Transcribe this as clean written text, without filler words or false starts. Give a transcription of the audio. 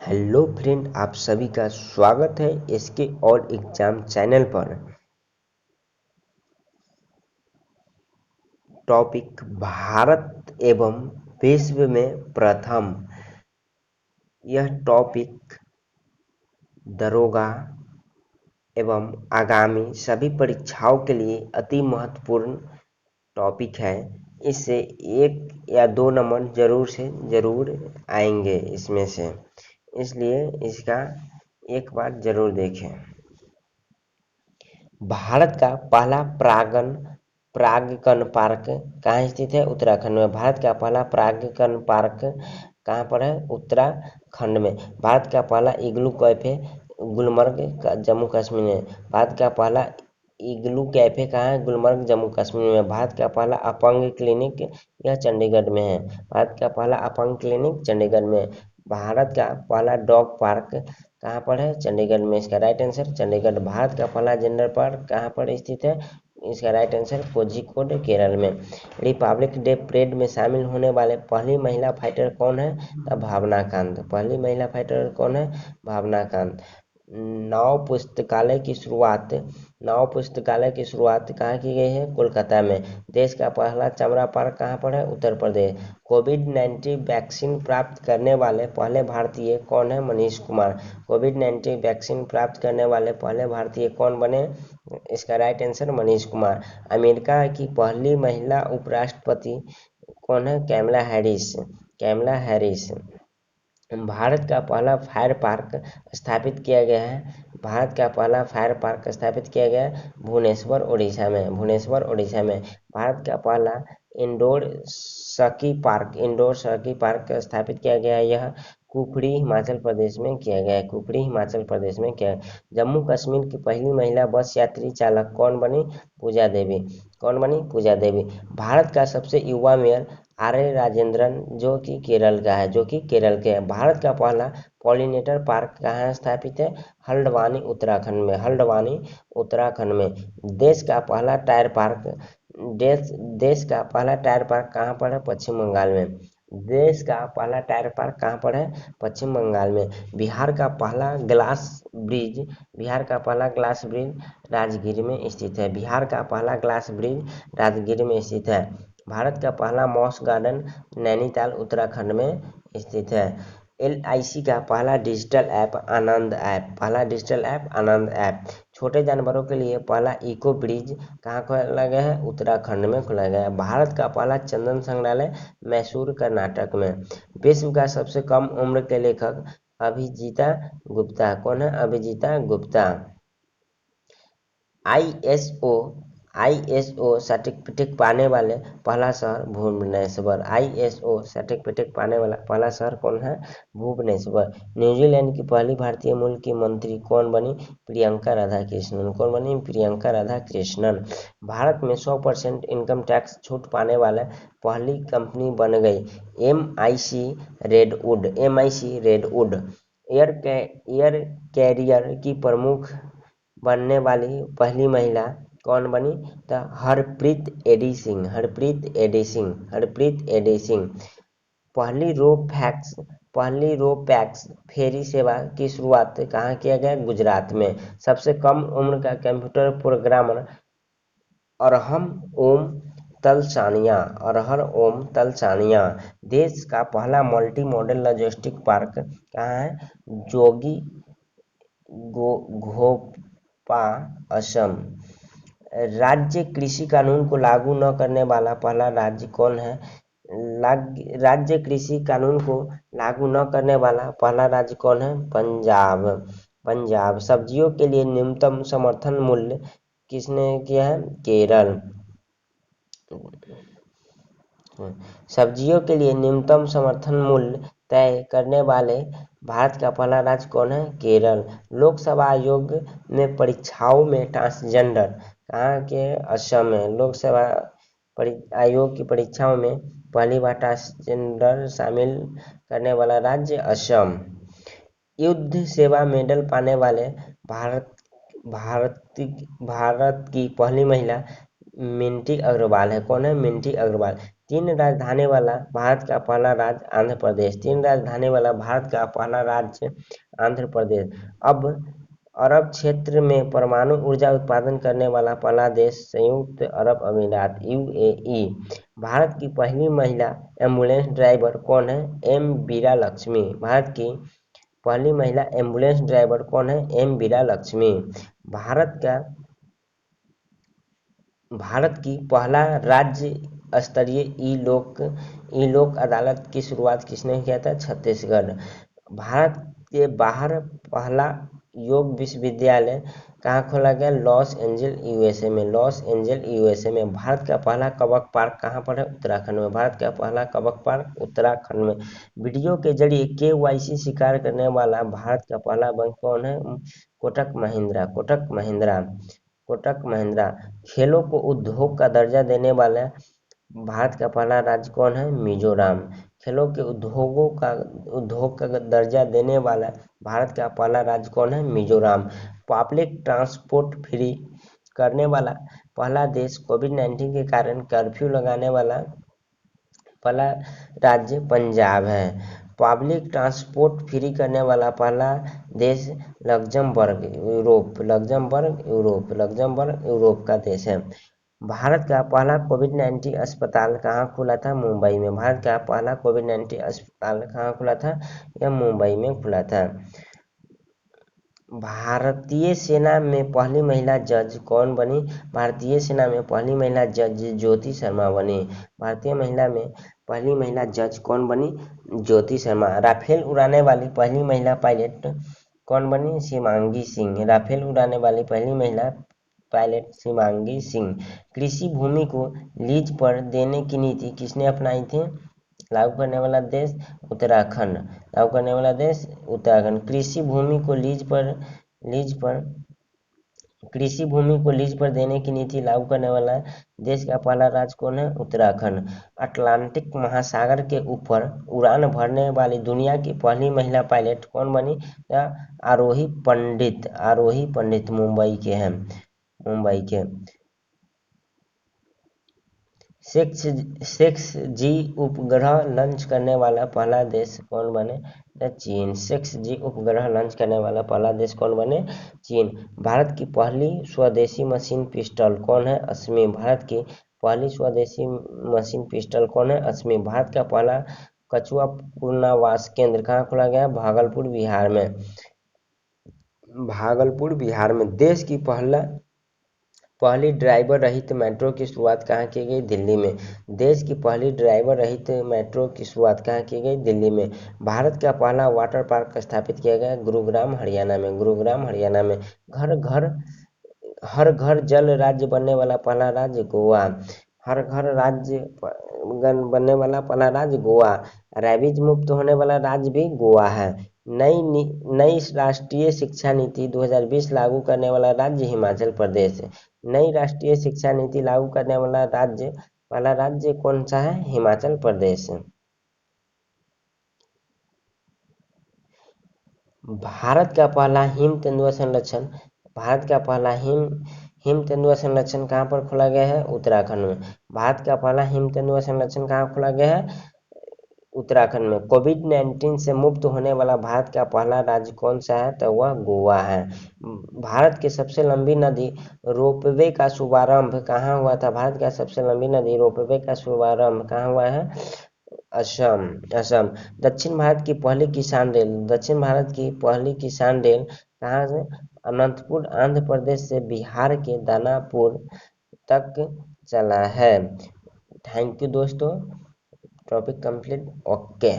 Hello friend, आप सभी का स्वागत है इसके और एग्जाम चैनल पर। टॉपिक भारत एवं विश्व में प्रथम। यह टॉपिक दरोगा एवं आगामी सभी परीक्षाओं के लिए अति महत्वपूर्ण टॉपिक है। इससे 1 या 2 नंबर जरूर आएंगे इसमें से, इसलिए इसका एक बार जरूर देखें। भारत का पहला परागकण पार्क कहाँ स्थित है? उत्तराखंड में। भारत का पहला परागकण पार्क कहाँ पर है? उत्तराखंड में। भारत का पहला इग्लू कैफे गुलमर्ग जम्मू कश्मीर में। भारत का पहला इग्लू कैफे कहाँ है? गुलमर्ग जम्मू कश्मीर में। भारत का पहला अपंग क्लिनिक यह चंडीगढ़ में है। भारत का पहला अपंग क्लिनिक चंडीगढ़ में। भारत का पहला डॉग पार्क कहाँ पर है? चंडीगढ़ में। इसका राइट आंसर चंडीगढ़। भारत का पहला जेंडर पार्क कहाँ पर स्थित है? इसका राइट आंसर कोझिकोड केरल में। रिपब्लिक डे परेड में शामिल होने वाले पहली महिला फाइटर कौन है? भावना कांत। पहली महिला फाइटर कौन है? भावना कांत। नाव पुस्तकालय की शुरुआत कहाँ की गई है? कोलकाता में। देश का पहला चमड़ा पार्क कहाँ पर है? उत्तर प्रदेश। कोविड-19 वैक्सीन प्राप्त करने वाले पहले भारतीय कौन है? मनीष कुमार। कोविड-19 वैक्सीन प्राप्त करने वाले पहले भारतीय कौन बने? इसका right answer Manish Kumar. America की पहली महिला उपराष्ट्रपति कौन है? Kamala Harris. भारत का पहला फायर पार्क स्थापित किया गया है। भारत का पहला फायर पार्क स्थापित किया गया है भुवनेश्वर उड़ीसा में। भारत का पहला इंडोर सकी पार्क स्थापित किया गया है। यह कुफरी हिमाचल प्रदेश में किया गया है। जम्मू कश्मीर की पहली महिला बस यात्री चालक कौन बनी? पूजा देवी। भारत का सबसे युवा मेयर आर्य राजेंद्रन, जो कि केरल के है। भारत का पहला पॉलिनेटर पार्क कहाँ स्थापित है? हल्द्वानी उत्तराखंड में। देश का पहला टायर पार्क कहाँ पर है? पश्चिम बंगाल में। पश्चिम बंगाल में। बिहार का पहला ग्लास ब्रिज राजगीर में स्थित है। भारत का पहला मॉस गार्डन नैनीताल उत्तराखंड में स्थित है। LIC का पहला डिजिटल ऐप आनंद ऐप। छोटे जानवरों के लिए पहला इको ब्रिज कहाँ खोला गया है? उत्तराखंड में खोला गया है। भारत का पहला चंदन संग्रहालय मैसूर कर्नाटक में। विश्व का सबसे कम उम्र के लेखक अभिजीता गुप्ता कौन है? अभिजीता गुप्ता। ISO सर्टिफिकेट पाने वाले पहला शहर भुवनेश्वर। कौन है? भुवनेश्वर। न्यूजीलैंड की पहली भारतीय मूल की मंत्री कौन बनी? प्रियंका राधाकृष्णन। भारत में 100% इनकम टैक्स छूट पाने वाले पहली कंपनी बन गई MIC रेडवुड। एयर कैरियर की प्रमुख बनने वाली पहली महिला कौन बनी? तो हरप्रीत एडी सिंह। पहली रो पैक्स फेरी सेवा की शुरुआत कहाँ किया गया? गुजरात में। सबसे कम उम्र का कंप्यूटर प्रोग्रामर अरहर ओम तलसानिया। देश का पहला मल्टी मॉडल लॉजिस्टिक पार्क कहाँ है? जोगी घोपा असम। राज्य कृषि कानून को लागू न करने वाला पहला राज्य कौन है? राज्य कृषि कानून को लागू न करने वाला पहला राज्य कौन है? पंजाब। सब्जियों के लिए न्यूनतम समर्थन मूल्य किसने किया है? केरल। सब्जियों के लिए न्यूनतम समर्थन मूल्य तय करने वाले भारत का पहला राज्य कौन है? केरल। लोकसभा आयोग में परीक्षाओं में ट्रांसजेंडर कहाँ के? असम में। लोकसभा आयोग की परीक्षाओं में पहली बार ट्रांसजेंडर शामिल करने वाला राज्य असम। युद्ध सेवा मेडल पाने वाले भारत की पहली महिला मिंटी अग्रवाल है। कौन है? मिंटी अग्रवाल। तीन राजधानी वाला भारत का पहला राज्य आंध्र प्रदेश। तीन राजधानी वाला भारत का पहला राज्य आंध्र प्रदेश। अब अरब क्षेत्र में परमाणु ऊर्जा उत्पादन करने वाला पहला देश संयुक्त अरब अमीरात यूएई। भारत की पहली महिला एम्बुलेंस ड्राइवर कौन है? एम बीरा लक्ष्मी। भारत की पहली महिला एम्बुलेंस ड्राइवर कौन है? एम बीरा लक्ष्मी। भारत की पहला राज्य स्तरीय ई लोक अदालत की शुरुआत किसने किया था? छत्तीसगढ़। भारत के बाहर पहला योग विश्वविद्यालय कहाँ खोला गया? लॉस एंजल यूएसए में। लॉस एंजल यूएसए में। भारत का पहला कबक पार्क कहाँ पर है? उत्तराखंड में। भारत का पहला कबक पार्क उत्तराखंड में। वीडियो के जरिए केवाईसी स्वीकार करने वाला भारत का पहला बैंक कौन है? कोटक महिंद्रा। कोटक महिंद्रा। कोटक महिंद्रा। खेलों को उद्योग का दर्जा देने वाला भारत का पहला राज्य कौन है? मिजोरम। खेलों के उद्योग का दर्जा देने वाला भारत का पहला राज्य कौन है? मिजोरम। पब्लिक ट्रांसपोर्ट फ्री करने वाला पहला देश, कोविड-19 के कारण कर्फ्यू लगाने वाला पहला राज्य पंजाब है। पब्लिक ट्रांसपोर्ट फ्री करने वाला पहला देश लग्जमबर्ग यूरोप का देश है। भारत का पहला कोविड-19 अस्पताल कहाँ खुला था? मुंबई में। भारत का पहला कोविड-19 अस्पताल कहाँ खुला था? यह मुंबई में खुला था। भारतीय सेना में पहली महिला जज कौन बनी? भारतीय सेना में पहली महिला जज ज्योति शर्मा बनी। भारतीय महिला में पहली महिला जज कौन बनी? ज्योति शर्मा। राफेल उड़ाने वाली पहली महिला पायलट कौन बनी? शिमांगी सिंह। राफेल उड़ाने वाली पहली महिला पायलट शिमांगी सिंह। कृषि भूमि को लीज पर देने की नीति किसने अपनाई थी? लागू करने वाला देश उत्तराखंड। लागू करने वाला देश उत्तराखंड। कृषि भूमि को लीज पर देने की नीति लागू करने वाला देश का पहला राज्य कौन है? उत्तराखंड। अटलांटिक महासागर के ऊपर उड़ान भरने वाली दुनिया की पहली महिला पायलट कौन बनी? आरोही पंडित मुंबई के हैं। 6G उपग्रह लॉन्च करने वाला पहला देश कौन बने? चीन। 6G उपग्रह लॉन्च करने वाला पहला देश कौन बने? चीन। भारत की पहली स्वदेशी मशीन पिस्टल कौन है? असमी। भारत की पहली स्वदेशी मशीन पिस्टल कौन है? असमी। भारत का पहला कछुआ पुनर्वास केंद्र कहाँ खोला गया? भागलपुर बिहार में। देश की पहली ड्राइवर रहित मेट्रो की शुरुआत कहाँ की गई? दिल्ली में। देश की पहली ड्राइवर रहित मेट्रो की शुरुआत कहाँ की गई? दिल्ली में। भारत का पहला वाटर पार्क स्थापित किया गया? गुरुग्राम हरियाणा में। हर घर जल राज्य बनने वाला पहला राज्य गोवा। हर घर राज्य बनने वाला पहला राज्य गोवा। रेबीज मुक्त होने वाला राज्य भी गोवा है। नई राष्ट्रीय शिक्षा नीति 2020 लागू करने वाला राज्य हिमाचल प्रदेश। नई राष्ट्रीय शिक्षा नीति लागू करने वाला पहला राज्य कौन सा है? हिमाचल प्रदेश। भारत का पहला हिम तेंदुआ संरक्षण कहाँ पर खोला गया है? उत्तराखंड में। भारत का पहला हिम तेंदुआ संरक्षण कहाँ खोला गया है? उत्तराखंड में। कोविड-19 से मुक्त होने वाला भारत का पहला राज्य कौन सा है? तो वह गोवा है। भारत की सबसे लंबी नदी रोपवे का शुभारंभ कहाँ हुआ था? भारत का सबसे लंबी नदी रोपवे का शुभारंभ कहाँ हुआ है? असम। दक्षिण भारत की पहली किसान रेल कहाँ से? अनंतपुर आंध्र प्रदेश से बिहार के दानापुर तक चला है। थैंक यू दोस्तों। Topic complete. ओके।